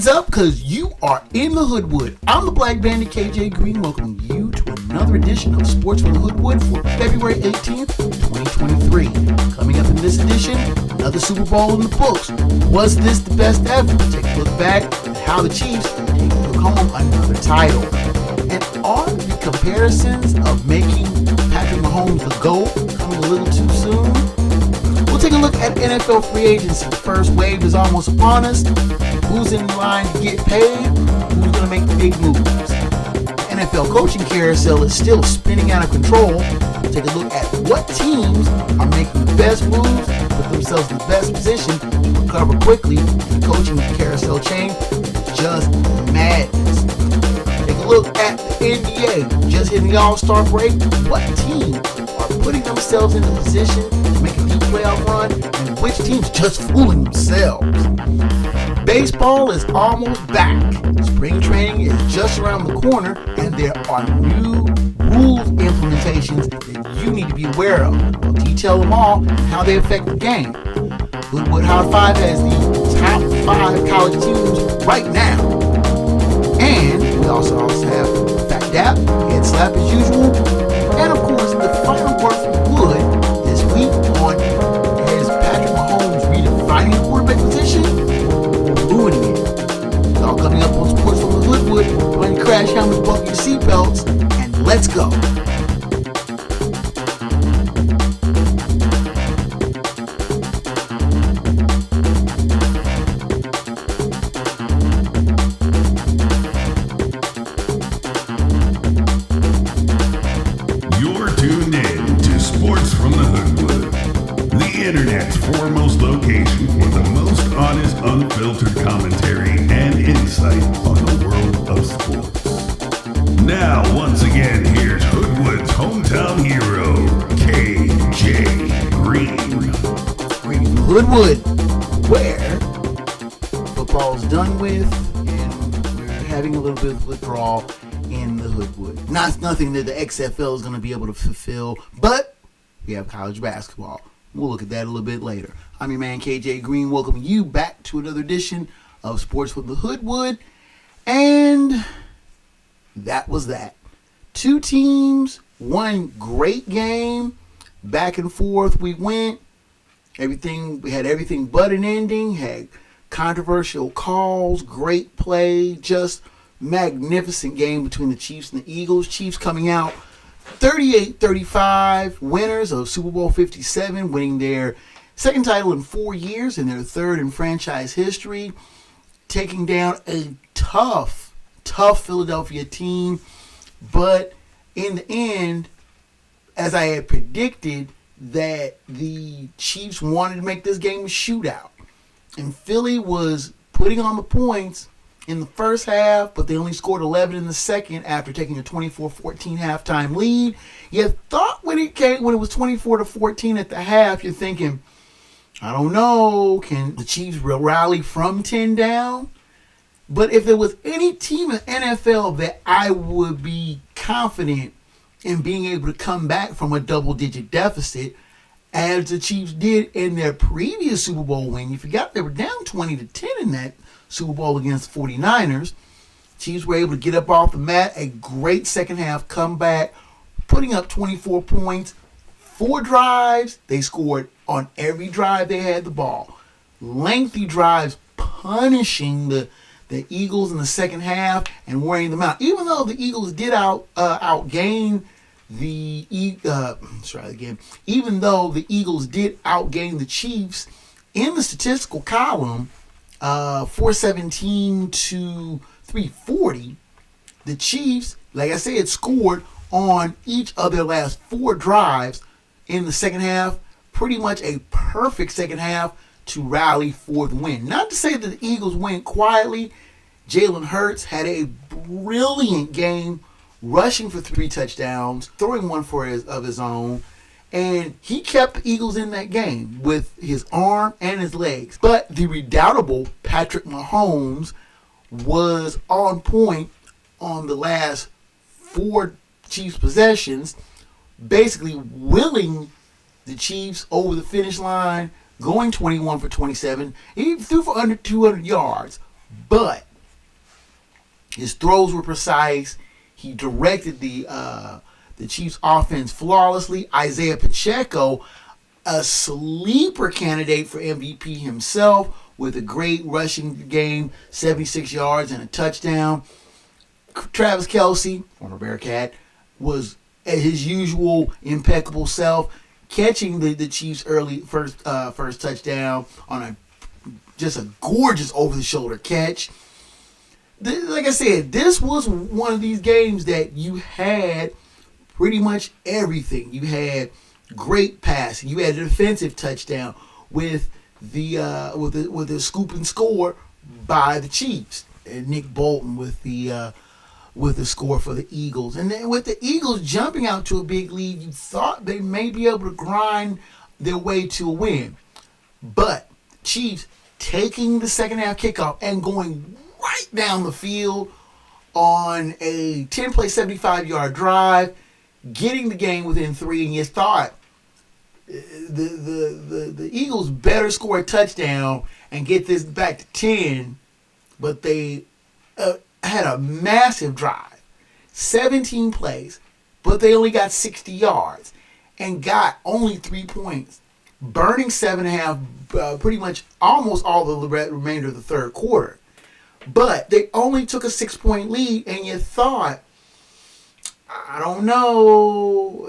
hands up because you are in the Hoodwood. I'm the Black Bandit KJ Green, welcoming you to another edition of Sports from the Hoodwood for February 18th, 2023. Coming up in this edition, another Super Bowl in the books. Was this the best ever? Take a look back at how the Chiefs took home another title. And are the comparisons of making Patrick Mahomes the GOAT coming a little too soon? We'll take a look at NFL free agency. The first wave is almost upon us. Who's in line to get paid? Who's going to make the big moves? The NFL Coaching Carousel is still spinning out of control. We'll take a look at what teams are making the best moves, put themselves in the best position to recover quickly. The Coaching Carousel chain is just madness. Take a look at the NBA. Just hitting the All-Star break. What teams are putting themselves in the position to make a deep playoff run, and which teams just fooling themselves? Baseball is almost back. Spring training is just around the corner, and there are new rules implementations that you need to be aware of. We'll detail them all and how they affect the game. Hoodwood High Five has the top 5 college teams right now. And we also have Phat, Head Slap as usual. And of course, the final word from Wood this week on is Patrick Mahomes redefining the quarterback position, ruining it. It's all coming up on Sports from the Hoodwood. Go ahead and crash helmets, buckle your seatbelts, and let's go. Foremost location for the most honest, unfiltered commentary and insight on the world of sports. Now, once again, here's Hoodwood's hometown hero, KJ Green. Hoodwood, where football's done with, and we're having a little bit of withdrawal in the Hoodwood. Nothing that the XFL is going to be able to fulfill, but we have college basketball. We'll look at that a little bit later. I'm your man, KJ Green, welcoming you back to another edition of Sports with the Hoodwood. And that was that. 2 teams, 1 great game. Back and forth we went. We had everything but an ending. Had controversial calls, great play, just magnificent game between the Chiefs and the Eagles. Chiefs coming out 38-35, winners of Super Bowl 57, winning their second title in 4 years and their third in franchise history, taking down a tough Philadelphia team. But in the end, as I had predicted, that the Chiefs wanted to make this game a shootout. And Philly was putting on the points in the first half, but they only scored 11 in the second after taking a 24-14 halftime lead. You thought when it was 24-14 at the half, you're thinking, I don't know, can the Chiefs rally from 10 down? But if there was any team in the NFL that I would be confident in being able to come back from a double-digit deficit, as the Chiefs did in their previous Super Bowl win, you forgot they were down 20-10 in that Super Bowl against the 49ers. Chiefs were able to get up off the mat, a great second half comeback, putting up 24 points, 4 drives. They scored on every drive they had the ball. Lengthy drives, punishing the Eagles in the second half and wearing them out. Even though the Eagles did outgain the even though the Eagles did outgain the Chiefs in the statistical column, 417 to 340, the Chiefs, like I said, scored on each of their last 4 drives in the second half. Pretty much a perfect second half to rally for the win. Not to say that the Eagles went quietly. Jalen Hurts had a brilliant game, rushing for 3 touchdowns, throwing one of his own, and he kept the Eagles in that game with his arm and his legs. But the redoubtable Patrick Mahomes was on point on the last 4 Chiefs possessions, basically willing the Chiefs over the finish line, going 21 for 27. He threw for under 200 yards. But His throws were precise. He directed the Chiefs' offense flawlessly. Isaiah Pacheco, a sleeper candidate for MVP himself, with a great rushing game, 76 yards and a touchdown. Travis Kelce, former Bearcat, was at his usual impeccable self, catching the Chiefs' early first touchdown on just a gorgeous over-the-shoulder catch. Like I said, this was one of these games that you had pretty much everything. You had great passing. You had a defensive touchdown with the scoop and score by the Chiefs, and Nick Bolton with the score for the Eagles. And then with the Eagles jumping out to a big lead, you thought they may be able to grind their way to a win. But Chiefs taking the second half kickoff and going right down the field on a 10-play, 75-yard drive, getting the game within 3, and you thought the Eagles better score a touchdown and get this back to 10, but they had a massive drive, 17 plays, but they only got 60 yards and got only 3 points, burning 7.5, pretty much almost all the remainder of the third quarter. But they only took a 6-point lead, and you thought, I don't know,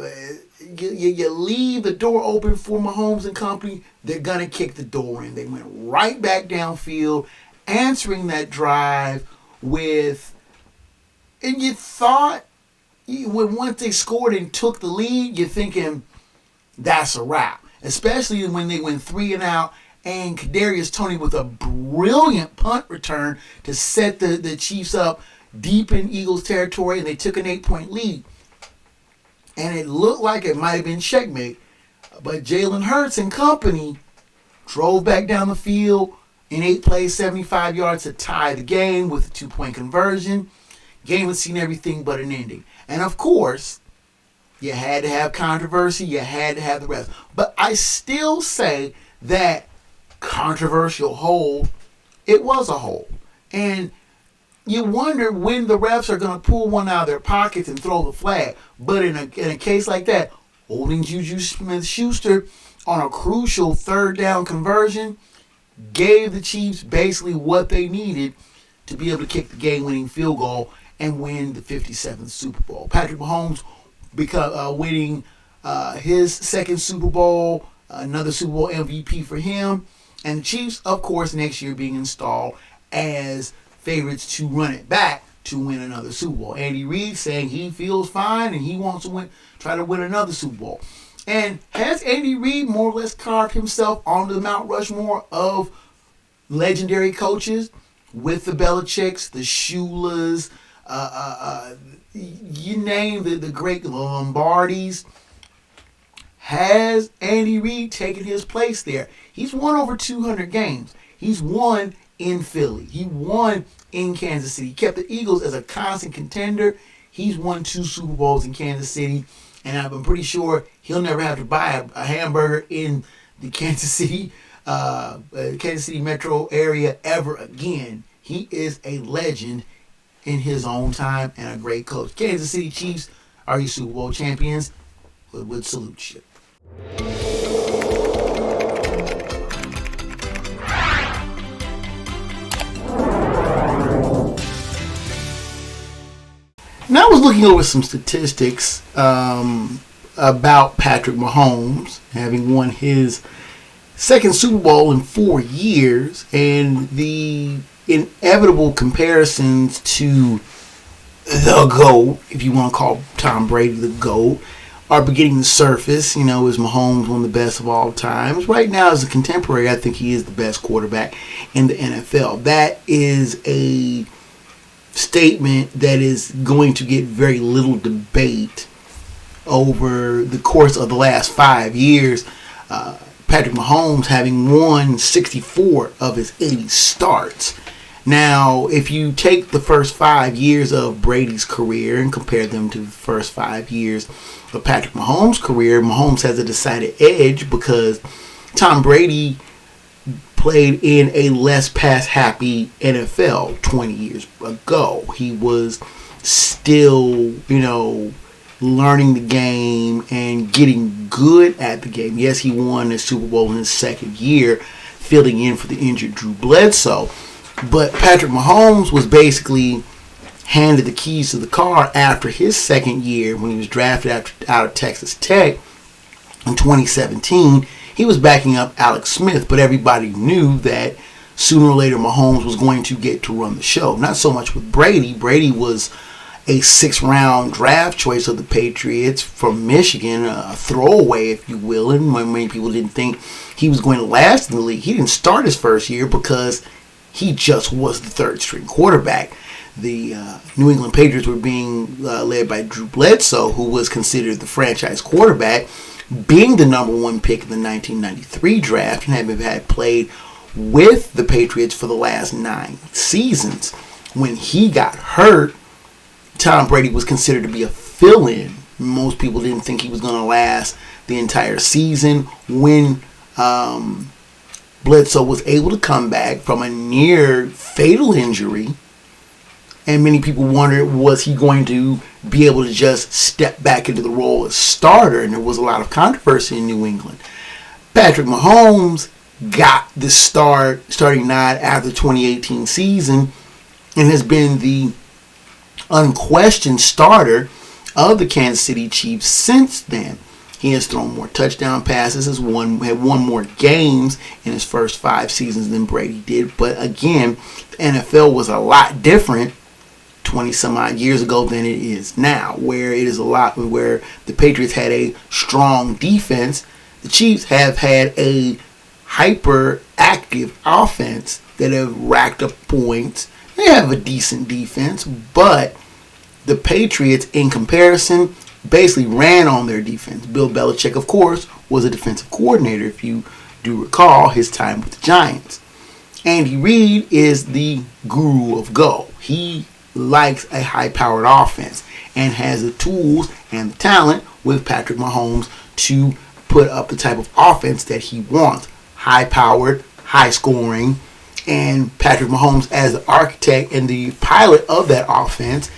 you leave the door open for Mahomes and company, they're going to kick the door in. They went right back downfield, answering that drive with, and you thought, once they scored and took the lead, you're thinking, that's a wrap. Especially when they went 3 and out, and Kadarius Toney with a brilliant punt return to set the Chiefs up deep in Eagles territory, and they took an 8-point lead. And it looked like it might have been checkmate. But Jalen Hurts and company drove back down the field in 8 plays, 75 yards to tie the game with a 2-point conversion. Game had seen everything but an ending. And of course, you had to have controversy. You had to have the refs. But I still say that controversial hold, it was a hold. And you wonder when the refs are going to pull one out of their pockets and throw the flag. But in a case like that, holding Juju Smith-Schuster on a crucial third down conversion gave the Chiefs basically what they needed to be able to kick the game-winning field goal and win the 57th Super Bowl. Patrick Mahomes winning his second Super Bowl, another Super Bowl MVP for him, and the Chiefs, of course, next year being installed as favorites to run it back to win another Super Bowl. Andy Reid saying he feels fine and he wants to try to win another Super Bowl. And has Andy Reid more or less carved himself onto the Mount Rushmore of legendary coaches with the Belichicks, the Shulas, you name the great Lombardis? Has Andy Reid taken his place there? He's won over 200 games. He's won in Philly. He won in Kansas City. He kept the Eagles as a constant contender. He's won 2 Super Bowls in Kansas City. And I'm pretty sure he'll never have to buy a hamburger in the Kansas City metro area ever again. He is a legend in his own time and a great coach. Kansas City Chiefs are your Super Bowl champions. Would salute you. Now I was looking over some statistics about Patrick Mahomes having won his second Super Bowl in 4 years, and the inevitable comparisons to the GOAT, if you want to call Tom Brady the GOAT, are beginning to surface. You know, is Mahomes one of the best of all times? Right now, as a contemporary, I think he is the best quarterback in the NFL. That is a statement that is going to get very little debate over the course of the last 5 years. Patrick Mahomes having won 64 of his 80 starts. Now, if you take the first 5 years of Brady's career and compare them to the first 5 years of Patrick Mahomes' career, Mahomes has a decided edge because Tom Brady played in a less pass-happy NFL 20 years ago. He was still, learning the game and getting good at the game. Yes, he won the Super Bowl in his second year, filling in for the injured Drew Bledsoe. But Patrick Mahomes was basically handed the keys to the car after his second year when he was drafted out of Texas Tech in 2017. He was backing up Alex Smith, but everybody knew that sooner or later Mahomes was going to get to run the show. Not so much with Brady. Brady was a 6th-round draft choice of the Patriots from Michigan, a throwaway, if you will, and many people didn't think he was going to last in the league. He didn't start his first year because he just was the third-string quarterback. The New England Patriots were being led by Drew Bledsoe, who was considered the franchise quarterback, being the number 1 pick in the 1993 draft, and had played with the Patriots for the last 9 seasons. When he got hurt, Tom Brady was considered to be a fill-in. Most people didn't think he was going to last the entire season. When Bledsoe was able to come back from a near fatal injury, and many people wondered, was he going to be able to just step back into the role as starter? And there was a lot of controversy in New England. Patrick Mahomes got the starting nod after the 2018 season and has been the unquestioned starter of the Kansas City Chiefs since then. He has thrown more touchdown passes, had won more games in his first 5 seasons than Brady did. But again, the NFL was a lot different 20 some odd years ago than it is now, where the Patriots had a strong defense. The Chiefs have had a hyper-active offense that have racked up points. They have a decent defense, but the Patriots, in comparison, basically ran on their defense. Bill Belichick, of course, was a defensive coordinator, if you do recall his time with the Giants. Andy Reid is the guru of go. He likes a high-powered offense and has the tools and the talent with Patrick Mahomes to put up the type of offense that he wants. High-powered, high-scoring, and Patrick Mahomes, as the architect and the pilot of that offense,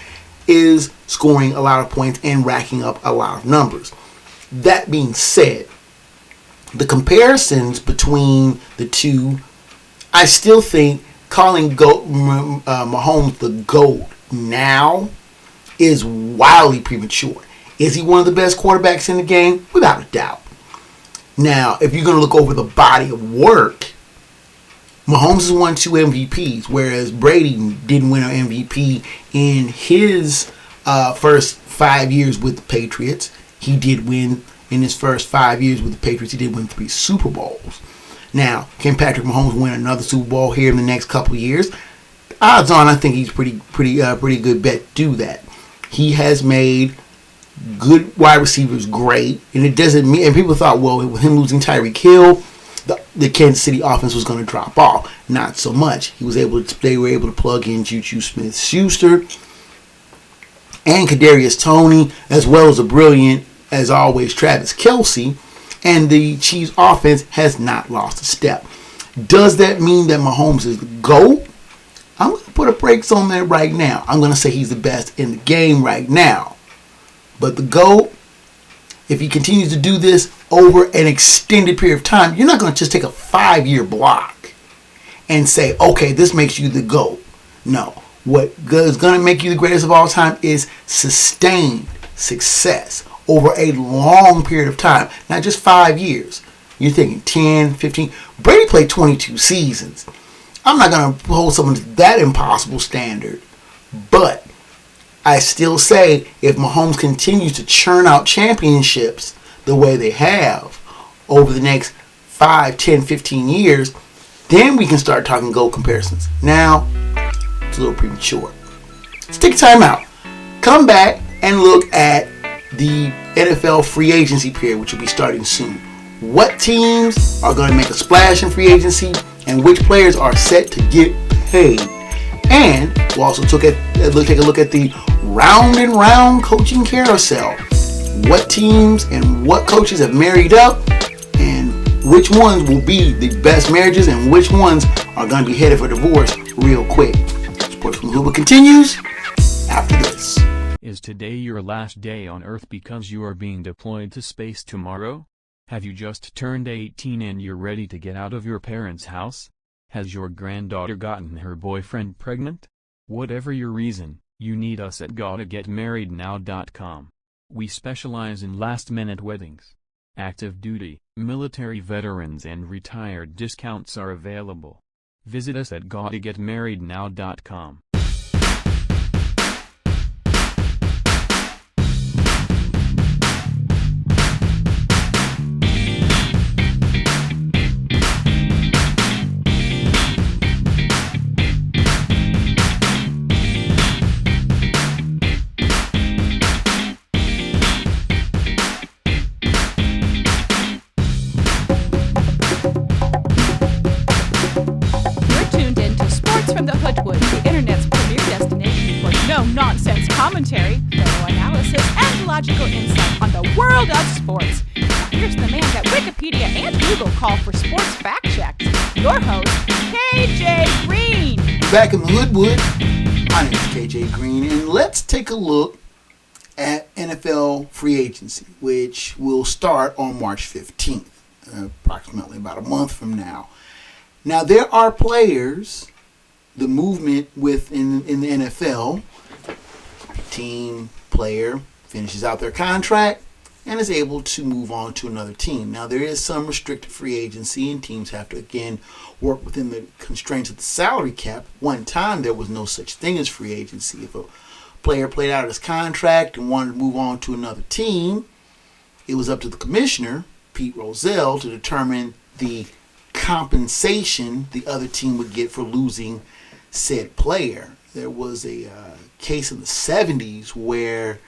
is scoring a lot of points and racking up a lot of numbers. That being said, the comparisons between the two, I still think calling Mahomes the GOAT now is wildly premature. Is he one of the best quarterbacks in the game? Without a doubt. Now, if you're going to look over the body of work, Mahomes has won 2 MVPs, whereas Brady didn't win an MVP in his first 5 years with the Patriots. He did win, in his first 5 years with the Patriots, he did win 3 Super Bowls. Now, can Patrick Mahomes win another Super Bowl here in the next couple of years? Odds on, I think he's pretty good bet to do that. He has made good wide receivers great, and it doesn't mean. And people thought, well, with him losing Tyreek Hill, the Kansas City offense was going to drop off. Not so much. They were able to plug in Juju Smith-Schuster and Kadarius Toney, as well as a brilliant, as always, Travis Kelce. And the Chiefs offense has not lost a step. Does that mean that Mahomes is the GOAT? I'm going to put a brakes on that right now. I'm going to say he's the best in the game right now. But the GOAT, if he continues to do this over an extended period of time, you're not going to just take a 5-year block and say, okay, this makes you the GOAT. No. What is going to make you the greatest of all time is sustained success over a long period of time. Not just 5 years. You're thinking 10, 15. Brady played 22 seasons. I'm not going to hold someone to that impossible standard. But I still say if Mahomes continues to churn out championships the way they have over the next 5, 10, 15 years, then we can start talking GOAT comparisons. Now, it's a little premature. Let's take a time out. Come back and look at the NFL free agency period, which will be starting soon. What teams are going to make a splash in free agency and which players are set to get paid. And we'll also take a look at the round and round coaching carousel. What teams and what coaches have married up and which ones will be the best marriages and which ones are going to be headed for divorce real quick. Sports from Hoodwood continues after this. Is today your last day on Earth because you are being deployed to space tomorrow? Have you just turned 18 and you're ready to get out of your parents' house? Has your granddaughter gotten her boyfriend pregnant? Whatever your reason, you need us at GottaGetMarriedNow.com. We specialize in last-minute weddings. Active duty, military veterans and retired discounts are available. Visit us at GottaGetMarriedNow.com. From the Hoodwood, the internet's premier destination for no-nonsense commentary, thorough analysis, and logical insight on the world of sports. Now here's the man that Wikipedia and Google call for sports fact checks, your host, KJ Green. Back in the Hoodwood, my name is KJ Green, and let's take a look at NFL free agency, which will start on March 15th, approximately about a month from now. Now, there are players, the movement in the NFL, team player finishes out their contract and is able to move on to another team. Now, there is some restricted free agency, and teams have to, again, work within the constraints of the salary cap. One time, there was no such thing as free agency. If a player played out his contract and wanted to move on to another team, it was up to the commissioner, Pete Rozelle, to determine the compensation the other team would get for losing said player. There was a case in the 70s where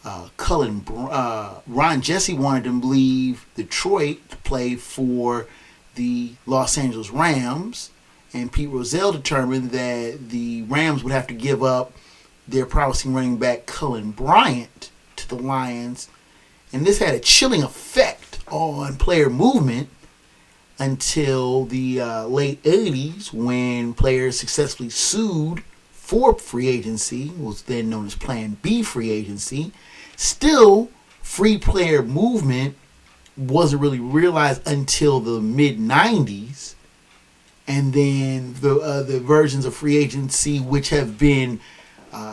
Ron Jesse wanted to leave Detroit to play for the Los Angeles Rams, and Pete Rozelle determined that the Rams would have to give up their promising running back Cullen Bryant to the Lions, and this had a chilling effect on player movement until the late 80s, when players successfully sued for free agency, was then known as Plan B free agency. Still, free player movement wasn't really realized until the mid-90s, and then the versions of free agency which have been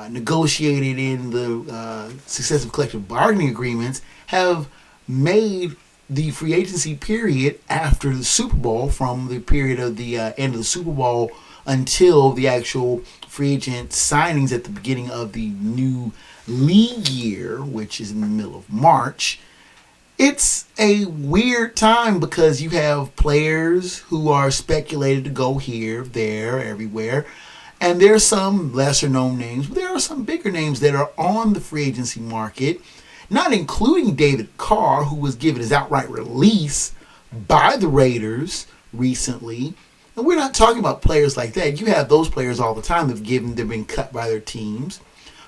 negotiated in the successive collective bargaining agreements have made the free agency period after the Super Bowl, from the period of the end of the Super Bowl until the actual free agent signings at the beginning of the new league year, which is in the middle of March. It's a weird time because you have players who are speculated to go here, there, everywhere. And there are some lesser known names, but there are some bigger names that are on the free agency market, not including David Carr, who was given his outright release by the Raiders recently. And we're not talking about players like that. You have those players all the time that they've been cut by their teams.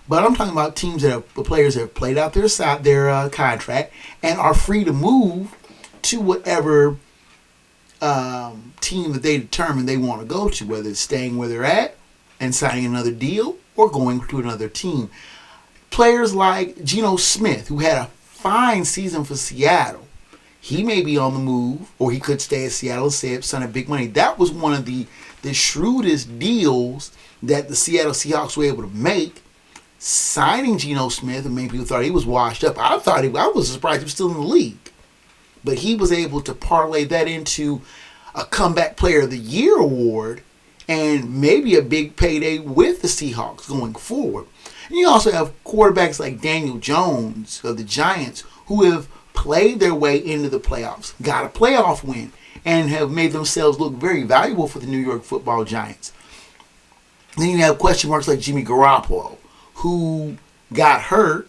But I'm talking about teams that have players that have played out their contract and are free to move to whatever team that they determine they want to go to, whether it's staying where they're at and signing another deal or going to another team. Players like Geno Smith, who had a fine season for Seattle. He may be on the move, or he could stay at Seattle, sign a big money. That was one of the shrewdest deals that the Seattle Seahawks were able to make, signing Geno Smith, and many people thought he was washed up. I was surprised he was still in the league. But he was able to parlay that into a Comeback Player of the Year award and maybe a big payday with the Seahawks going forward. And you also have quarterbacks like Daniel Jones of the Giants, who have played their way into the playoffs, got a playoff win, and have made themselves look very valuable for the New York Football Giants. Then you have question marks like Jimmy Garoppolo, who got hurt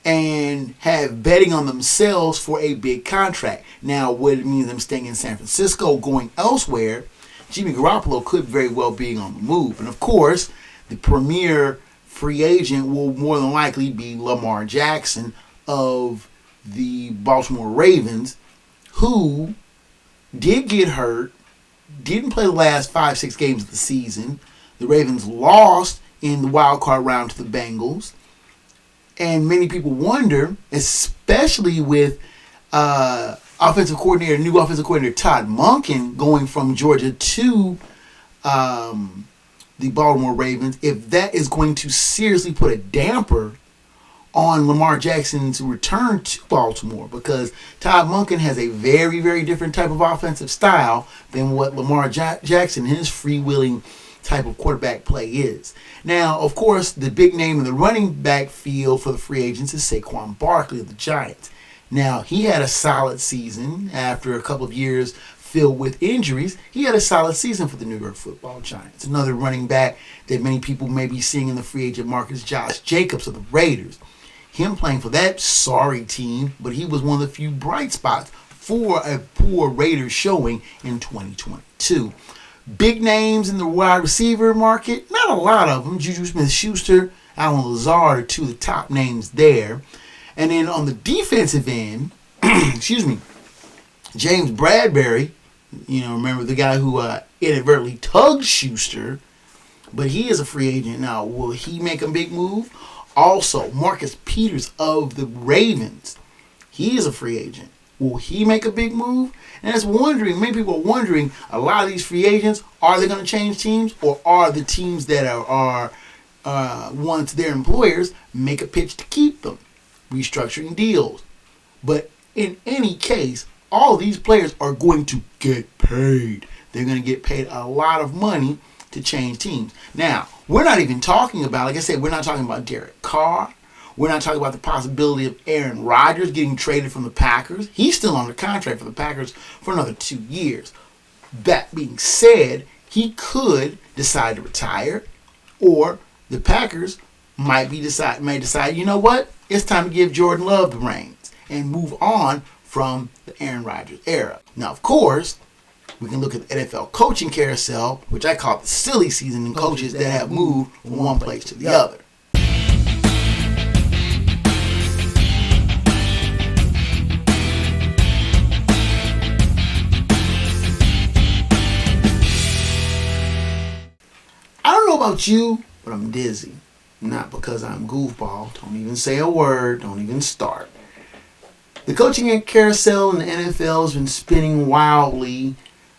and have betting on themselves for a big contract. Now, what it means them staying in San Francisco, going elsewhere, Jimmy Garoppolo could very well be on the move. And of course, the premier free agent will more than likely be Lamar Jackson of the Baltimore Ravens, who did get hurt, didn't play the last 5-6 games of the season. The Ravens lost in the wild card round to the Bengals. And many people wonder, especially with new offensive coordinator Todd Monken going from Georgia to the Baltimore Ravens, if that is going to seriously put a damper on Lamar Jackson's return to Baltimore, because Todd Monken has a very, very different type of offensive style than what Lamar Jackson, his freewheeling type of quarterback play is. Now, of course, the big name in the running back field for the free agents is Saquon Barkley of the Giants. Now, he had a solid season after a couple of years filled with injuries. He had a solid season for the New York Football Giants. Another running back that many people may be seeing in the free agent market is Josh Jacobs of the Raiders. Him playing for that sorry team, but he was one of the few bright spots for a poor Raiders showing in 2022. Big names in the wide receiver market, not a lot of them. Juju Smith-Schuster, Allen Lazard are two of the top names there. And then on the defensive end, James Bradbury, remember the guy who inadvertently tugged Schuster, but he is a free agent now. Will he make a big move? Also, Marcus Peters of the Ravens, he is a free agent. Will he make a big move? And many people are wondering, a lot of these free agents, are they going to change teams, or are the teams that are once their employers make a pitch to keep them, restructuring deals? But in any case, all these players are going to get paid. They're going to get paid a lot of money to change teams. Now, we're not even talking about, like I said, we're not talking about Derek Carr. We're not talking about the possibility of Aaron Rodgers getting traded from the Packers. He's still under contract for the Packers for another 2 years. That being said, he could decide to retire, or the Packers may decide, you know what? It's time to give Jordan Love the reins and move on from the Aaron Rodgers era. Now, of course, we can look at the NFL Coaching Carousel, which I call the silly season, and coaches that have moved from one place to the other. I don't know about you, but I'm dizzy. Not because I'm goofball. Don't even say a word. Don't even start. The coaching carousel in the NFL has been spinning wildly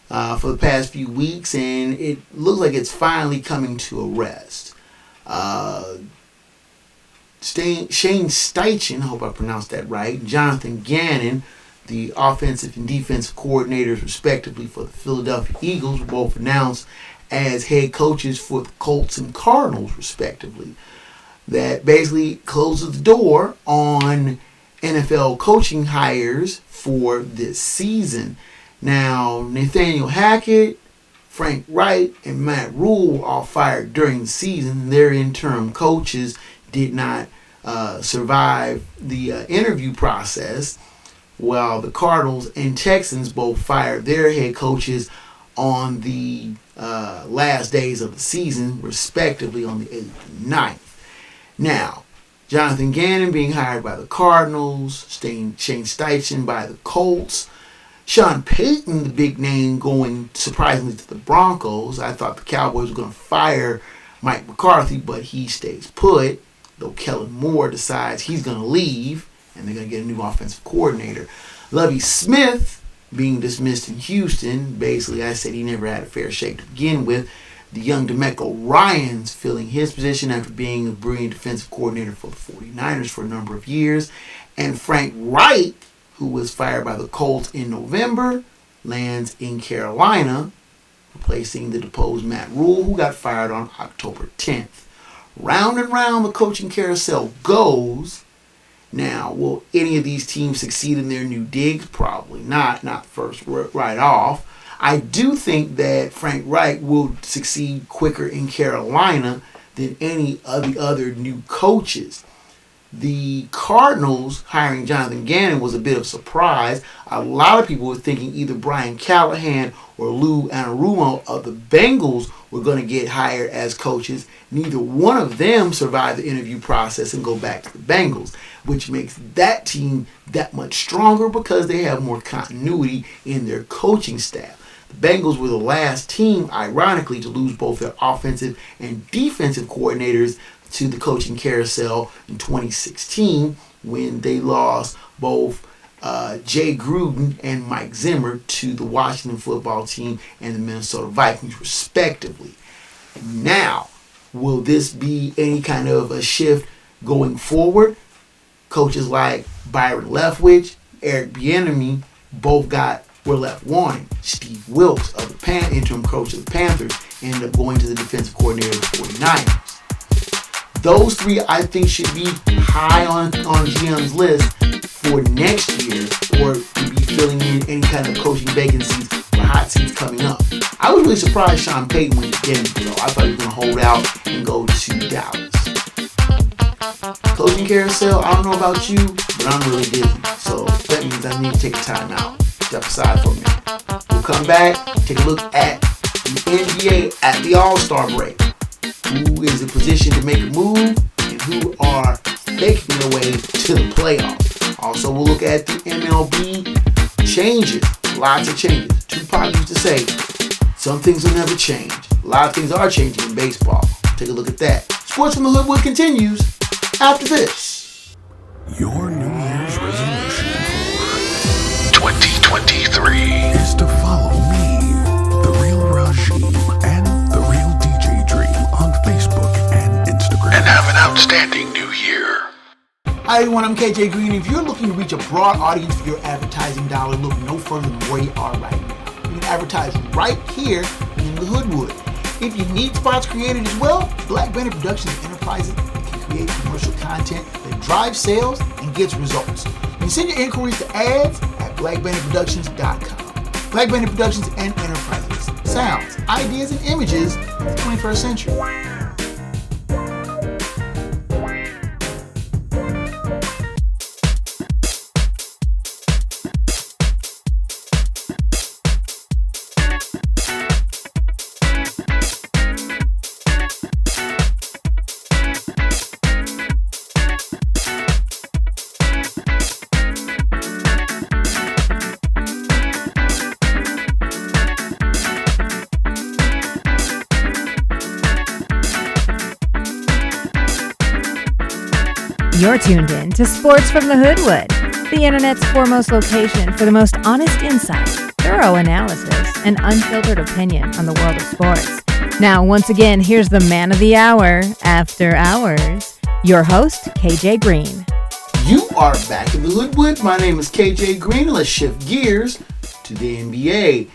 for the past few weeks, and it looks like it's finally coming to a rest. Shane Steichen, I hope I pronounced that right, Jonathan Gannon, the offensive and defensive coordinators respectively for the Philadelphia Eagles, were both announced as head coaches for the Colts and Cardinals respectively. That basically closes the door on NFL coaching hires for this season. Now, Nathaniel Hackett, Frank Wright, and Matt Rule were all fired during the season. Their interim coaches did not survive the interview process, while the Cardinals and Texans both fired their head coaches on the last days of the season, respectively on the 8th and 9th. Now, Jonathan Gannon being hired by the Cardinals, Shane Steichen by the Colts, Sean Payton, the big name, going surprisingly to the Broncos. I thought the Cowboys were going to fire Mike McCarthy, but he stays put, though Kellen Moore decides he's going to leave, and they're going to get a new offensive coordinator. Lovie Smith being dismissed in Houston. Basically, I said he never had a fair shake to begin with. The young DeMeco Ryans filling his position after being a brilliant defensive coordinator for the 49ers for a number of years. And Frank Wright, who was fired by the Colts in November, lands in Carolina, replacing the deposed Matt Rule, who got fired on October 10th. Round and round the coaching carousel goes. Now, will any of these teams succeed in their new digs? Probably not first right off. I do think that Frank Wright will succeed quicker in Carolina than any of the other new coaches. The Cardinals hiring Jonathan Gannon was a bit of a surprise. A lot of people were thinking either Brian Callahan or Lou Anarumo of the Bengals were going to get hired as coaches. Neither one of them survived the interview process and go back to the Bengals, which makes that team that much stronger because they have more continuity in their coaching staff. The Bengals were the last team, ironically, to lose both their offensive and defensive coordinators to the Coaching Carousel in 2016 when they lost both Jay Gruden and Mike Zimmer to the Washington football team and the Minnesota Vikings, respectively. Now, will this be any kind of a shift going forward? Coaches like Byron Leftwich, Eric Bieniemy both were left wanting. Steve Wilkes, of the interim coach of the Panthers, ended up going to the defensive coordinator of the 49ers. Those three, I think, should be high on GM's list for next year, or to be filling in any kind of coaching vacancies or hot seats coming up. I was really surprised Sean Payton went to Denver, though. I thought he was going to hold out and go to Dallas. Coaching Carousel, I don't know about you, but I'm really dizzy. So that means I need to take a time out. Step aside for a minute. We'll come back, take a look at the NBA at the All-Star break. Who is in position to make a move and who are making their way to the playoffs. Also, we'll look at the MLB changes. Lots of changes. Tupac used to say, some things will never change. A lot of things are changing in baseball. Take a look at that. Sports from the Hoodwood continues after this. Your New Year's resolution for 2023 is to follow me, The Real Rajim, and The Real DJ Dream on Facebook and Instagram. And have an outstanding new year. Hi everyone, I'm KJ Green. If you're looking to reach a broad audience for your advertising dollar, look no further than where you are right now. You can advertise right here in the Hoodwood. If you need spots created as well, Black Banner Productions Enterprises can create commercial content that drives sales and gets results. You can send your inquiries to ads at blackbannerproductions.com. Black Banner Productions and Enterprises. Sounds, ideas, and images of the 21st century. You're tuned in to Sports from the Hoodwood, the internet's foremost location for the most honest insight, thorough analysis, and unfiltered opinion on the world of sports. Now, once again, here's the man of the hour, After Hours, your host, KJ Green. You are back in the Hoodwood. My name is KJ Green. Let's shift gears to the NBA.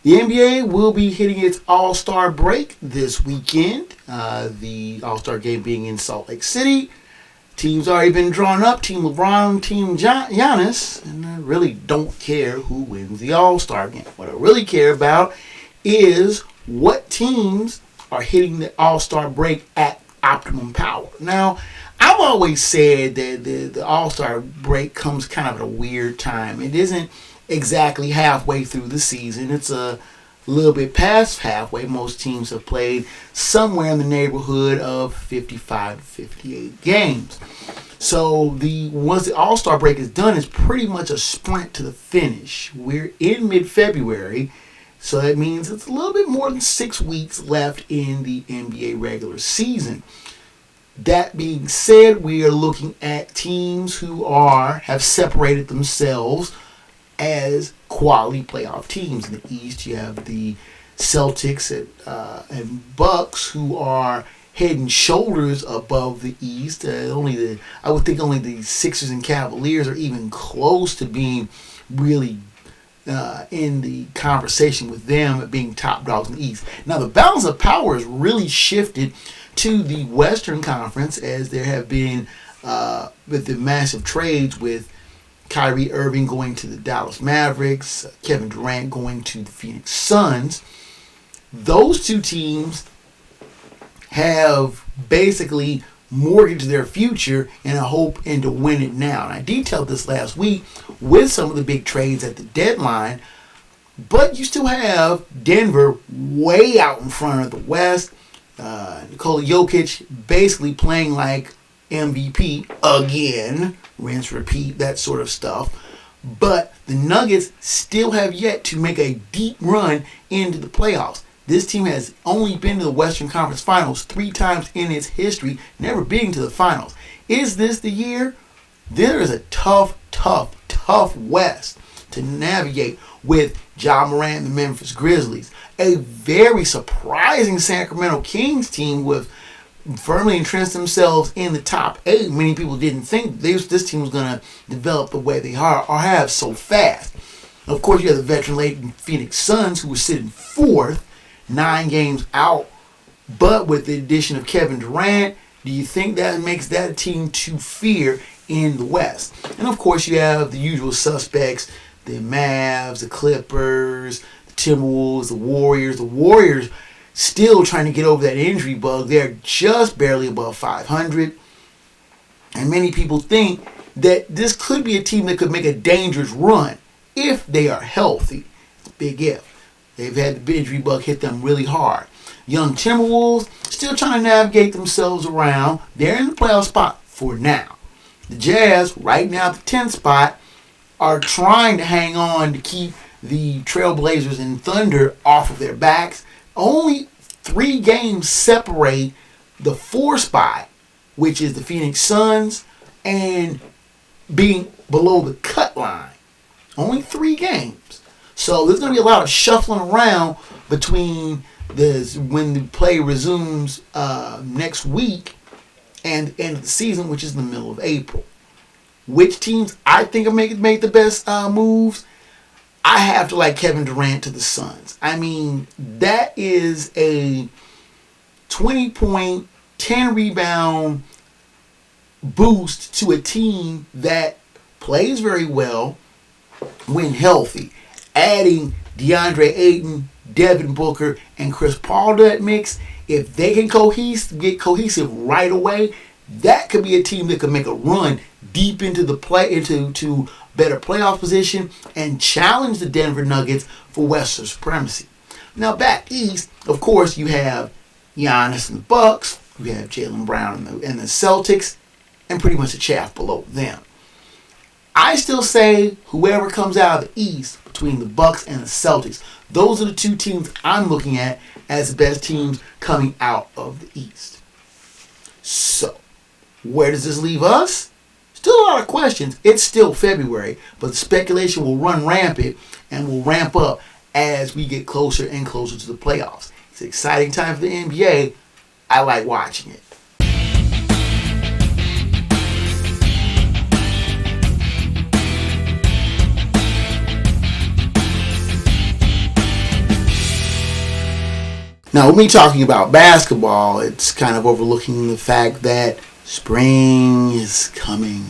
The NBA will be hitting its All-Star break this weekend. The All-Star game being in Salt Lake City. Teams already been drawn up. Team LeBron, Team Giannis. And I really don't care who wins the All-Star game. What I really care about is what teams are hitting the All-Star break at optimum power. Now, I've always said that the All-Star break comes kind of at a weird time. It isn't exactly halfway through the season. It's a little bit past halfway. Most teams have played somewhere in the neighborhood of 55 to 58 games. So once the All-Star break is done, it's pretty much a sprint to the finish. We're in mid-February, so that means it's a little bit more than 6 weeks left in the NBA regular season. That being said, we are looking at teams who have separated themselves as quality playoff teams. In the East, you have the Celtics and Bucks, who are head and shoulders above the East. I would think only the Sixers and Cavaliers are even close to being really in the conversation with them being top dogs in the East. Now, the balance of power has really shifted to the Western Conference, as there have been with the massive trades with Kyrie Irving going to the Dallas Mavericks, Kevin Durant going to the Phoenix Suns. Those two teams have basically mortgage their future and a hope and to win it now. And I detailed this last week with some of the big trades at the deadline, but you still have Denver way out in front of the West. Nikola Jokic basically playing like MVP again, rinse, repeat, that sort of stuff. But the Nuggets still have yet to make a deep run into the playoffs. This team has only been to the Western Conference Finals 3 times in its history, never being to the finals. Is this the year? There is a tough West to navigate with Ja Morant and the Memphis Grizzlies. A very surprising Sacramento Kings team with firmly entrenched themselves in the top 8. Many people didn't think this team was going to develop the way they are or have so fast. Of course, you have the veteran-laden Phoenix Suns, who were sitting 4th, 9 games out. But with the addition of Kevin Durant, do you think that makes that a team to fear in the West? And of course, you have the usual suspects, the Mavs, the Clippers, the Timberwolves, the Warriors. The Warriors still trying to get over that injury bug. They're just barely above 500. And many people think that this could be a team that could make a dangerous run if they are healthy. It's a big if. They've had the injury bug hit them really hard. Young Timberwolves still trying to navigate themselves around. They're in the playoff spot for now. The Jazz, right now at the 10th spot, are trying to hang on to keep the Trailblazers and Thunder off of their backs. Only 3 games separate the 4 spot, which is the Phoenix Suns, and being below the cut line. Only 3 games. So there's going to be a lot of shuffling around between when the play resumes next week and the end of the season, which is the middle of April. Which teams I think have made the best moves? I have to like Kevin Durant to the Suns. I mean, that is a 20-point, 10-rebound boost to a team that plays very well when healthy. Adding DeAndre Ayton, Devin Booker, and Chris Paul to that mix, if they can get cohesive right away, that could be a team that could make a run deep into the into better playoff position and challenge the Denver Nuggets for Western supremacy. Now back east, of course, you have Giannis and the Bucks, you have Jaylen Brown and the Celtics, and pretty much the chaff below them. I still say whoever comes out of the East between the Bucks and the Celtics, those are the 2 teams I'm looking at as the best teams coming out of the East. So, where does this leave us? Still a lot of questions. It's still February, but the speculation will run rampant and will ramp up as we get closer and closer to the playoffs. It's an exciting time for the NBA. I like watching it. Now, with me talking about basketball, it's kind of overlooking the fact that spring is coming.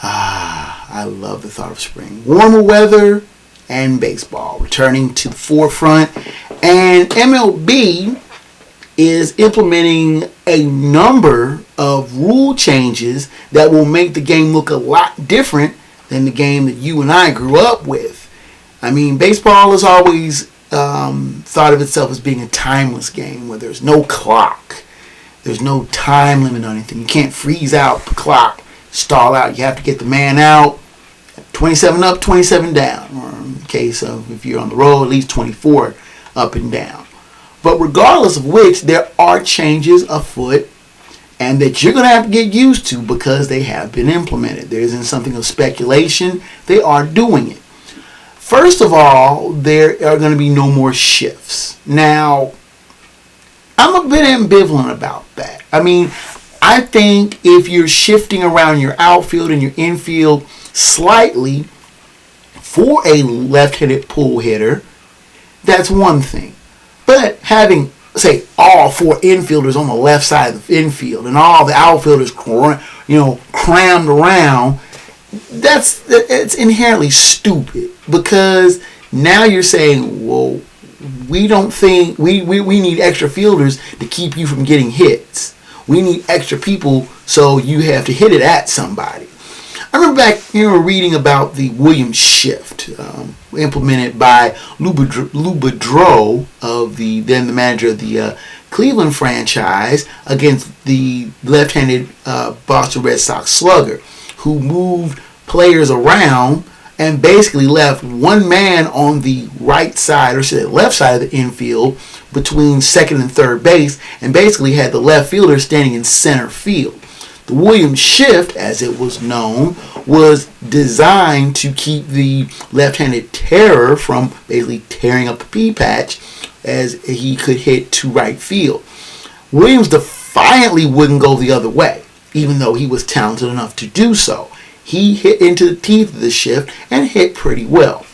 I love the thought of spring. Warmer weather and baseball returning to the forefront. And MLB is implementing a number of rule changes that will make the game look a lot different than the game that you and I grew up with. I mean, baseball has always thought of itself as being a timeless game where there's no clock. There's no time limit on anything. You can't freeze out the clock, stall out. You have to get the man out, 27 up, 27 down. Or in the case of if you're on the road, at least 24 up and down. But regardless of which, there are changes afoot and that you're going to have to get used to because they have been implemented. There isn't something of speculation. They are doing it. First of all, there are going to be no more shifts. Now, I'm a bit ambivalent about that. I mean, I think if you're shifting around your outfield and your infield slightly for a left-handed pull hitter, that's one thing. But having, say, all 4 infielders on the left side of the infield and all the outfielders, crammed around, it's inherently stupid because now you're saying, well, we don't think we need extra fielders to keep you from getting hits. we need extra people, so you have to hit it at somebody. I remember back reading about the Williams shift implemented by Lou Boudreau, of the manager of the Cleveland franchise, against the left-handed Boston Red Sox slugger, who moved players around and basically left one man on the right side, or should I say left side of the infield, between second and third base, and basically had the left fielder standing in center field. The Williams shift, as it was known, was designed to keep the left-handed terror from basically tearing up the pea patch, as he could hit to right field. Williams defiantly wouldn't go the other way, even though he was talented enough to do so. He hit into the teeth of the shift and hit pretty well.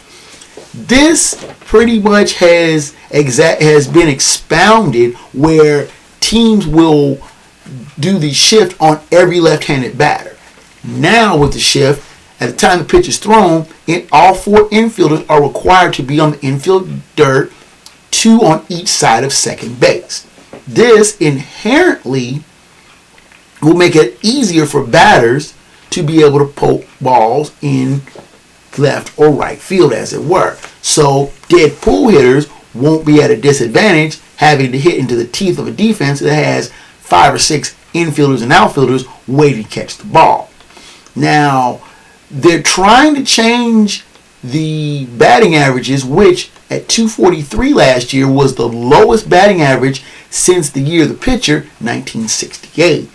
This pretty much has been expounded, where teams will do the shift on every left-handed batter. Now with the shift, at the time the pitch is thrown, all four infielders are required to be on the infield dirt, 2 on each side of second base. This inherently will make it easier for batters to be able to poke balls in left or right field, as it were. So dead pull hitters won't be at a disadvantage having to hit into the teeth of a defense that has 5 or 6 infielders and outfielders waiting to catch the ball. Now, they're trying to change the batting averages, which at 243 last year was the lowest batting average since the year of the pitcher, 1968.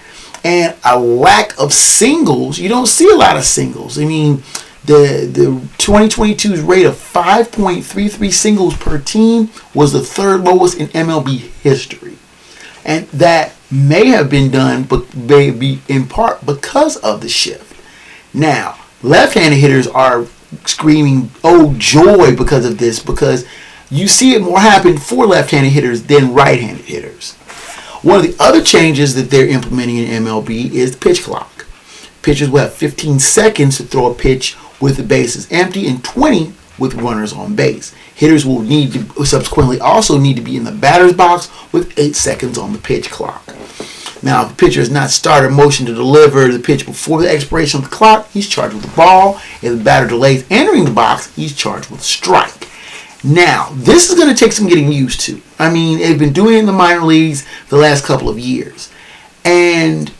And a lack of singles. You don't see a lot of singles. I mean, the 2022's rate of 5.33 singles per team was the third lowest in MLB history. And that may have been done, but may be in part because of the shift. Now, left-handed hitters are screaming, oh joy, because of this, because you see it more happen for left-handed hitters than right-handed hitters. One of the other changes that they're implementing in MLB is the pitch clock. Pitchers will have 15 seconds to throw a pitch with the bases empty and 20 with runners on base. Hitters will subsequently also need to be in the batter's box with 8 seconds on the pitch clock. Now, if the pitcher has not started motion to deliver the pitch before the expiration of the clock, he's charged with the ball. If the batter delays entering the box, he's charged with a strike. Now, this is going to take some getting used to. I mean, they've been doing it in the minor leagues the last couple of years. And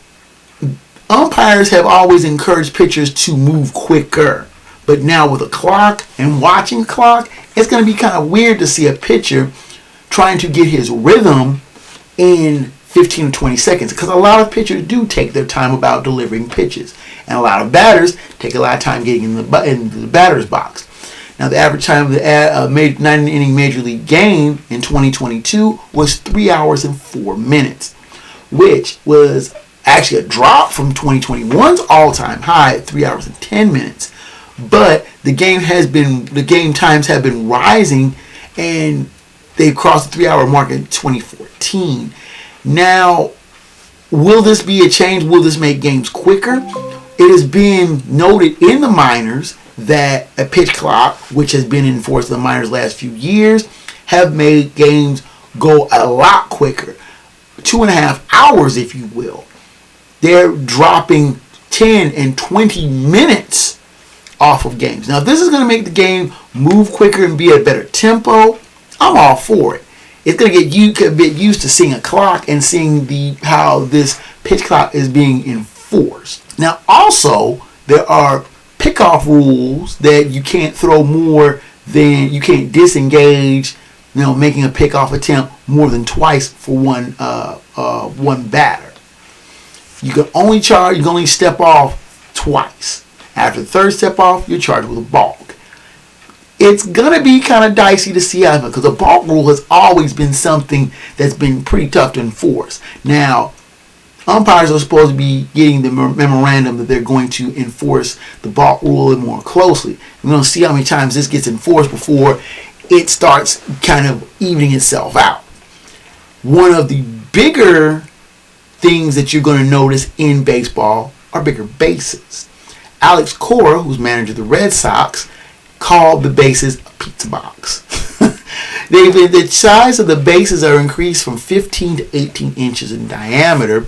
umpires have always encouraged pitchers to move quicker. But now with a clock and watching a clock, it's going to be kind of weird to see a pitcher trying to get his rhythm in 15 to 20 seconds. Because a lot of pitchers do take their time about delivering pitches. And a lot of batters take a lot of time getting in the batter's box. Now, the average time of the 9-inning Major League game in 2022 was 3 hours and 4 minutes, which was actually a drop from 2021's all-time high at 3 hours and 10 minutes. But the game times have been rising, and they've crossed the 3-hour mark in 2014. Now, will this be a change? Will this make games quicker? It has been noted in the minors that a pitch clock, which has been enforced in the minors last few years, have made games go a lot quicker. 2.5 hours, if you will. They're dropping 10 and 20 minutes off of games. Now, if this is going to make the game move quicker and be at a better tempo, I'm all for it. It's going to get you a bit used to seeing a clock and seeing how this pitch clock is being enforced. Now, also, there are pickoff rules that you can't throw more than, you can't disengage, making a pickoff attempt more than twice for one batter. You can only step off twice. After the third step off, you're charged with a balk. It's going to be kind of dicey to see how, because the balk rule has always been something that's been pretty tough to enforce. Now, umpires are supposed to be getting the memorandum that they're going to enforce the balk rule more closely. We're going to see how many times this gets enforced before it starts kind of evening itself out. One of the bigger things that you're going to notice in baseball are bigger bases. Alex Cora, who's manager of the Red Sox, called the bases a pizza box. The size of the bases are increased from 15 to 18 inches in diameter,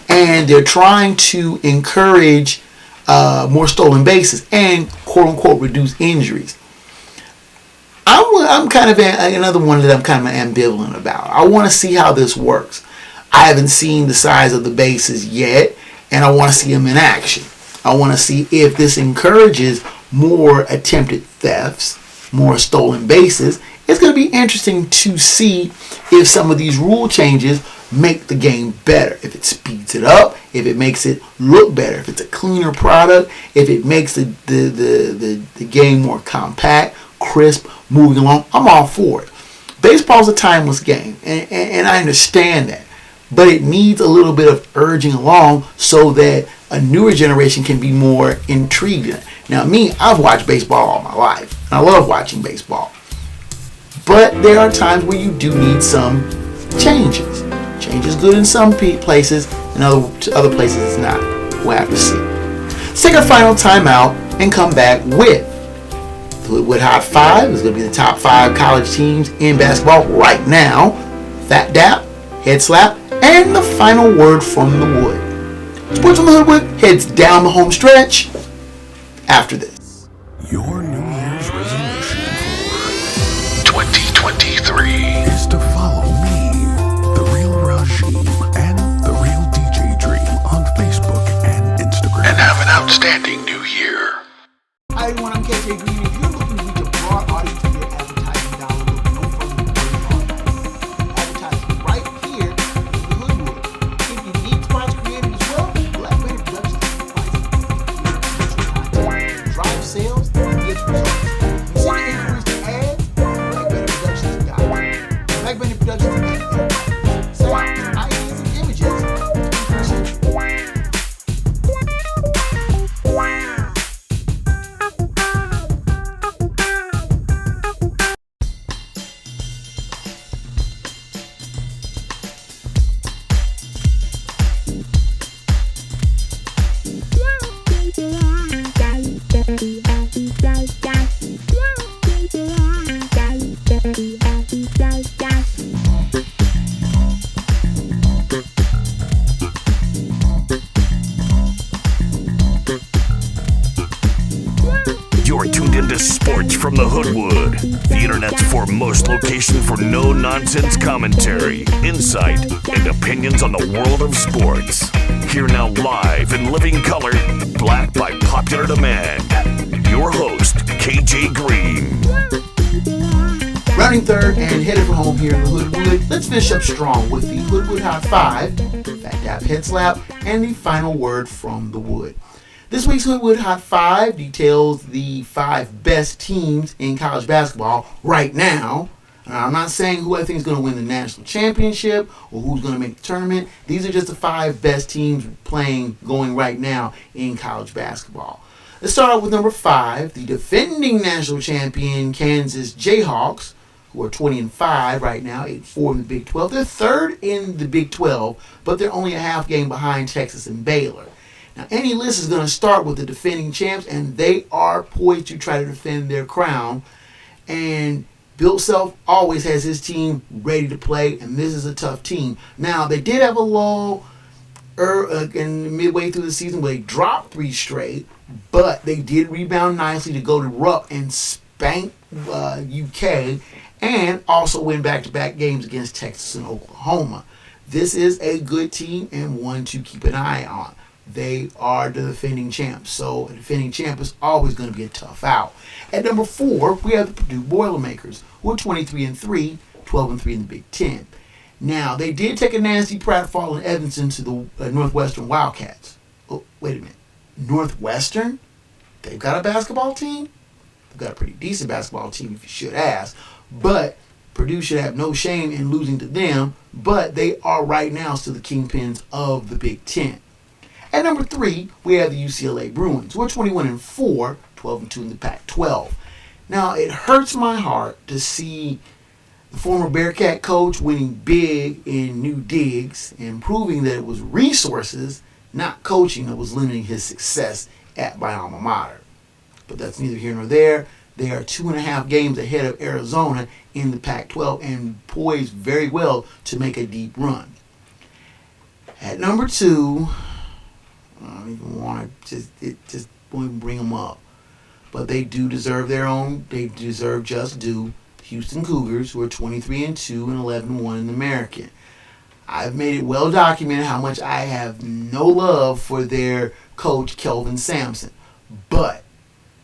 and they're trying to encourage more stolen bases and quote unquote reduce injuries. I'm kind of another one that I'm kind of ambivalent about. I want to see how this works. I haven't seen the size of the bases yet, and I want to see them in action. I want to see if this encourages more attempted thefts, more stolen bases. It's going to be interesting to see if some of these rule changes make the game better. If it speeds it up, if it makes it look better, if it's a cleaner product, if it makes the game more compact, crisp, moving along. I'm all for it. Baseball's a timeless game, and I understand that. But it needs a little bit of urging along so that a newer generation can be more intrigued. Now, me, I've watched baseball all my life, and I love watching baseball. But there are times where you do need some changes. Change is good in some places, and other places it's not. We'll have to see. Let's take our final timeout and come back with the Hoodwood Hot 5. It's going to be the top 5 college teams in basketball right now. Phat Dap, Head Slap, and the final word from the Wood. Sports from the Hoodwood heads down the home stretch after this. Your New Year's resolution for 2023 is to follow me, The Real Rajim, and The Real DJ Dream on Facebook and Instagram. And have an outstanding new year. Hi everyone, I'm KJ Green. If you're looking to reach a broad audience with your advertising dollar, look no further than advertising right here in the Hoodwood. If you need spots created as well, Black Betty Productions is content, drive sales, and get results. You send your inquiries to ads, Black Betty Productions got it. Black Betty Productions and enterprise. Sound, ideas, and images. You're tuned into Sports from the Hoodwood, the internet's foremost location for no-nonsense commentary, insight, and opinions on the world of sports. Here now live in living color, black by popular demand, your host, KJ Green. Rounding third and headed for home here in the Hoodwood, let's finish up strong with the Hoodwood Hot 5, Phat Dap Head Slap, and the final word from the Wood. This week's Hoodwood Hot 5 details the 5 best teams in college basketball right now. I'm not saying who I think is going to win the national championship or who's going to make the tournament. These are just the 5 best teams going right now in college basketball. Let's start out with number 5, the defending national champion Kansas Jayhawks, who are 20-5 right now, 8-4 in the Big 12. They're third in the Big 12, but they're only a half game behind Texas and Baylor. Now, any list is going to start with the defending champs, and they are poised to try to defend their crown. And Bill Self always has his team ready to play, and this is a tough team. Now, they did have a lull in midway through the season where they dropped 3 straight, but they did rebound nicely to go to Rupp and spank UK, and also win back-to-back games against Texas and Oklahoma. This is a good team and one to keep an eye on. They are the defending champs, so a defending champ is always going to be a tough out. At number 4, we have the Purdue Boilermakers, who are 23-3, 12-3 in the Big Ten. Now, they did take a nasty pratfall in Evanston to the Northwestern Wildcats. Oh, wait a minute. Northwestern? They've got a basketball team? They've got a pretty decent basketball team, if you should ask. But Purdue should have no shame in losing to them, but they are right now still the kingpins of the Big Ten. At number 3, we have the UCLA Bruins. We're 21-4, 12-2 in the Pac-12. Now, it hurts my heart to see the former Bearcat coach winning big in new digs and proving that it was resources, not coaching, that was limiting his success at my alma mater. But that's neither here nor there. They are 2.5 games ahead of Arizona in the Pac-12 and poised very well to make a deep run. At number 2, I don't even want to just won't even bring them up, but they do deserve their own. They deserve just due. Houston Cougars, who are 23-2 and 11-1 in the American. I've made it well documented how much I have no love for their coach Kelvin Sampson, but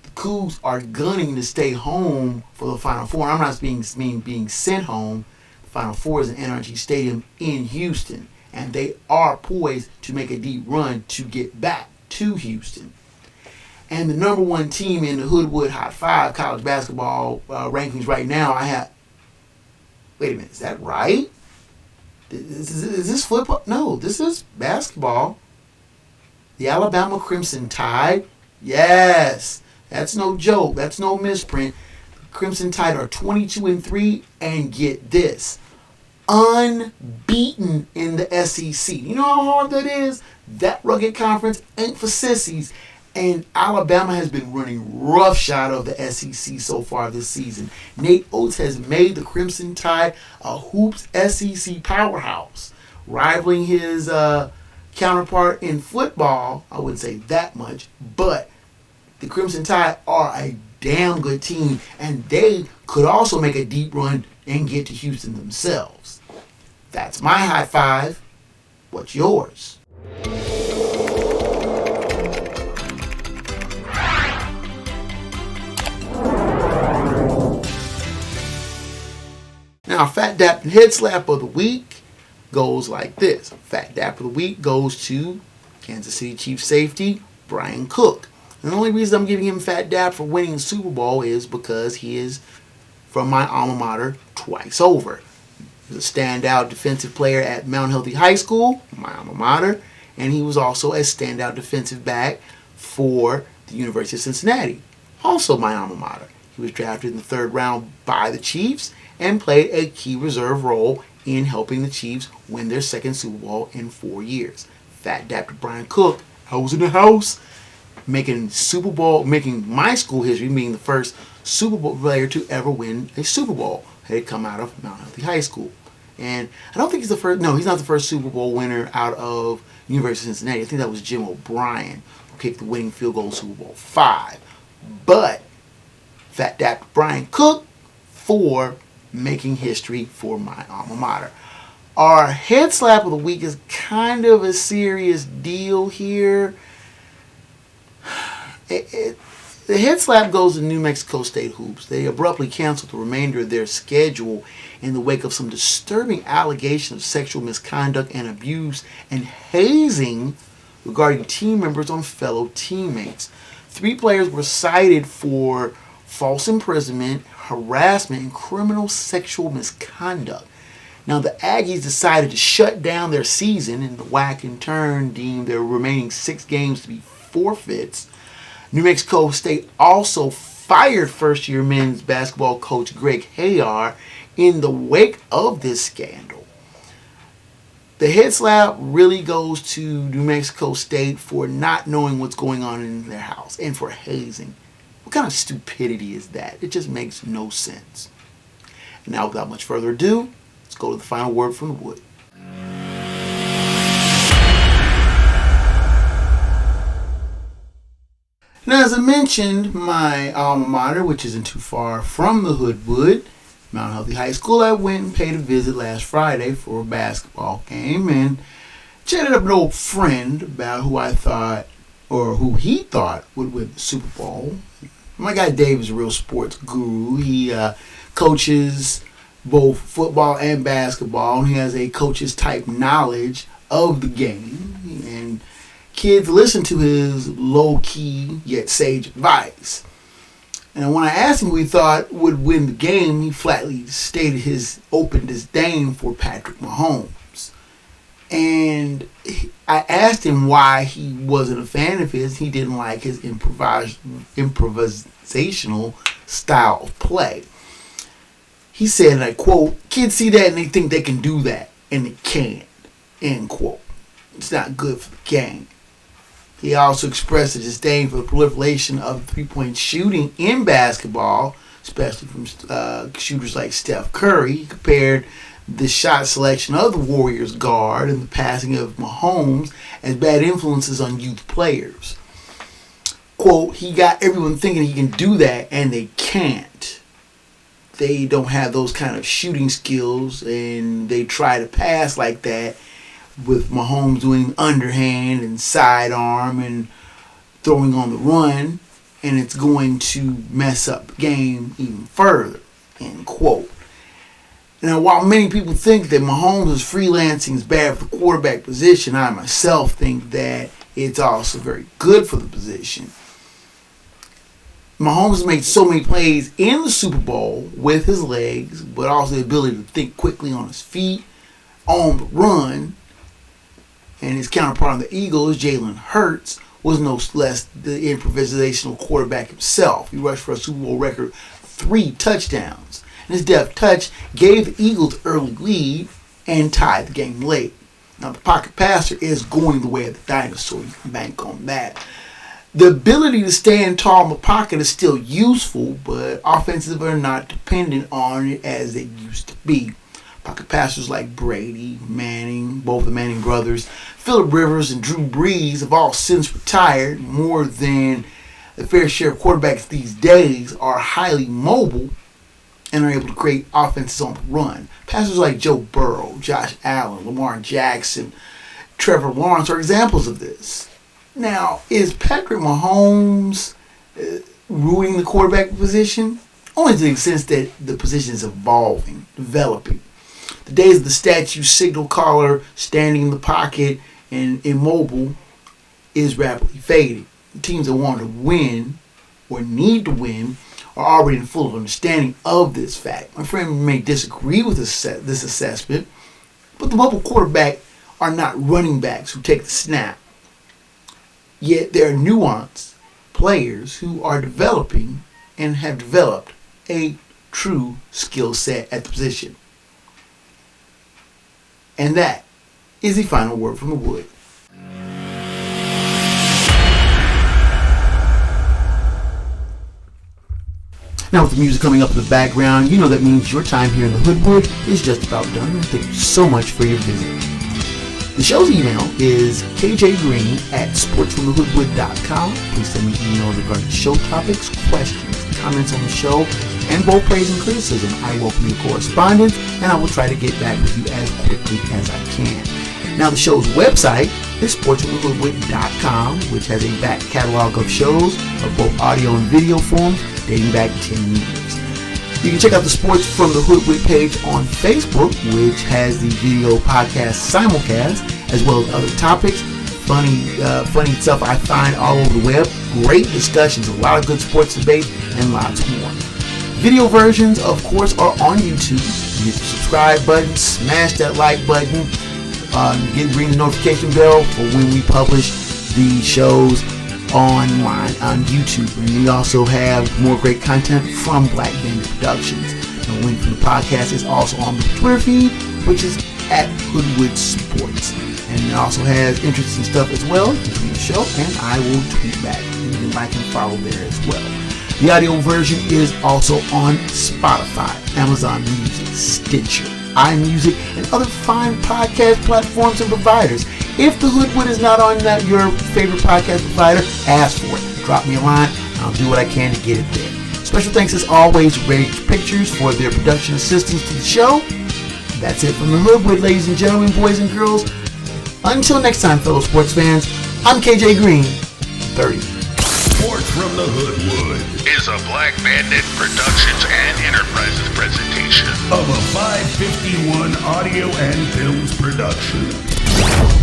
the Cougs are gunning to stay home for the Final Four. I'm not being sent home. The Final Four is in NRG Stadium in Houston, and they are poised to make a deep run to get back to Houston. And the number 1 team in the Hoodwood Hot 5 college basketball rankings right now, I have. Wait a minute, is that right? Is this football? No, this is basketball. The Alabama Crimson Tide. Yes, that's no joke. That's no misprint. The Crimson Tide are 22-3, and get this, unbeaten in the SEC. You know how hard that is? That rugged conference ain't for sissies. And Alabama has been running roughshod of the SEC so far this season. Nate Oates has made the Crimson Tide a hoops SEC powerhouse, rivaling his counterpart in football. I wouldn't say that much, but the Crimson Tide are a damn good team, and they could also make a deep run and get to Houston themselves. That's my high five. What's yours? Now, Phat Dap and Head Slap of the Week goes like this. Phat Dap of the Week goes to Kansas City Chiefs safety Brian Cook. And the only reason I'm giving him Phat Dap for winning the Super Bowl is because he is from my alma mater twice over. He was a standout defensive player at Mount Healthy High School, my alma mater, and he was also a standout defensive back for the University of Cincinnati, also my alma mater. He was drafted in the 3rd round by the Chiefs and played a key reserve role in helping the Chiefs win their 2nd Super Bowl in 4 years. Phat Dap to Brian Cook. I was in the house. Making my school history, being the first Super Bowl player to ever win a Super Bowl. Had come out of Mount Healthy High School. And I don't think he's the first, no, he's not the first Super Bowl winner out of University of Cincinnati. I think that was Jim O'Brien, who kicked the winning field goal in Super Bowl 5. But Phat Dap to Brian Cook for making history for my alma mater. Our head slap of the week is kind of a serious deal here. The head slap goes to New Mexico State Hoops. They abruptly canceled the remainder of their schedule in the wake of some disturbing allegations of sexual misconduct and abuse and hazing regarding team members on fellow teammates. 3 players were cited for false imprisonment, harassment, and criminal sexual misconduct. Now, the Aggies decided to shut down their season, and the WAC in turn deemed their remaining 6 games to be forfeits. New Mexico State also fired first-year men's basketball coach Greg Hayar in the wake of this scandal. The head slap really goes to New Mexico State for not knowing what's going on in their house and for hazing. What kind of stupidity is that? It just makes no sense. And now, without much further ado, let's go to the final word from the wood. Now, as I mentioned, my alma mater, which isn't too far from the Hoodwood, Mount Healthy High School, I went and paid a visit last Friday for a basketball game and chatted up an old friend about who I thought, or who he thought, would win the Super Bowl. My guy Dave is a real sports guru. He coaches both football and basketball, and he has a coach's type knowledge of the game. And kids listen to his low-key yet sage advice. And when I asked him who he thought would win the game, he flatly stated his open disdain for Patrick Mahomes. And I asked him why he wasn't a fan of his. He didn't like his improvisational style of play. He said, and I quote, "Kids see that and they think they can do that, and they can't," end quote. It's not good for the game. He also expressed a disdain for the proliferation of three-point shooting in basketball, especially from shooters like Steph Curry. He compared the shot selection of the Warriors guard and the passing of Mahomes as bad influences on youth players. Quote, he got everyone thinking he can do that, and they can't. They don't have those kind of shooting skills, and they try to pass like that with Mahomes doing underhand and sidearm and throwing on the run, and it's going to mess up the game even further, end quote. Now, while many people think that Mahomes' freelancing is bad for the quarterback position, I myself think that it's also very good for the position. Mahomes has made so many plays in the Super Bowl with his legs, but also the ability to think quickly on his feet, on the run. And his counterpart on the Eagles, Jalen Hurts, was no less the improvisational quarterback himself. He rushed for a Super Bowl record 3 touchdowns. And his deft touch gave the Eagles the early lead and tied the game late. Now, the pocket passer is going the way of the dinosaur. You can bank on that. The ability to stand tall in the pocket is still useful, but offensive are not dependent on it as they used to be. Pocket passers like Brady, Manning, both the Manning brothers, Phillip Rivers, and Drew Brees have all since retired. More than the fair share of quarterbacks these days are highly mobile and are able to create offenses on the run. Passers like Joe Burrow, Josh Allen, Lamar Jackson, Trevor Lawrence are examples of this. Now, is Patrick Mahomes ruining the quarterback position? Only to the extent that the position is evolving, developing. The days of the statue signal caller standing in the pocket and immobile is rapidly fading. The teams that want to win or need to win are already in full understanding of this fact. My friend may disagree with this assessment, but the mobile quarterback are not running backs who take the snap. Yet there are nuanced players who are developing and have developed a true skill set at the position. And that is the final word from the Wood. Now with the music coming up in the background, you know that means your time here in the Hoodwood is just about done. Thank you so much for your visit. The show's email is kjgreen@sportsfromthehoodwood.com. Please send me emails regarding show topics, questions, comments on the show, and both praise and criticism. I welcome your correspondence, and I will try to get back with you as quickly as I can. Now, the show's website is sportsfromthehoodwood.com, which has a back catalog of shows of both audio and video forms dating back 10 years. You can check out the Sports from the Hoodwood page on Facebook, which has the video podcast simulcast, as well as other topics, funny stuff I find all over the web, great discussions, a lot of good sports debate, and lots more. Video versions, of course, are on YouTube. You hit the subscribe button, smash that like button, ring the notification bell for when we publish the shows online on YouTube. And we also have more great content from Black Bandit Productions. The link from the podcast is also on the Twitter feed, which is @Hoodwood Sports. And it also has interesting stuff as well. You can tweet the show, and I will tweet back. You can like and follow there as well. The audio version is also on Spotify, Amazon Music, Stitcher, iMusic, and other fine podcast platforms and providers. If the Hoodwood is not on your favorite podcast provider, ask for it. Drop me a line, and I'll do what I can to get it there. Special thanks as always to Rage Pictures for their production assistance to the show. That's it from the Hoodwood, ladies and gentlemen, boys and girls. Until next time, fellow sports fans, I'm KJ Green, 30. Sports from the Hoodwood Is a Black Bandit Productions and Enterprises presentation. of a 551 Audio and Films production.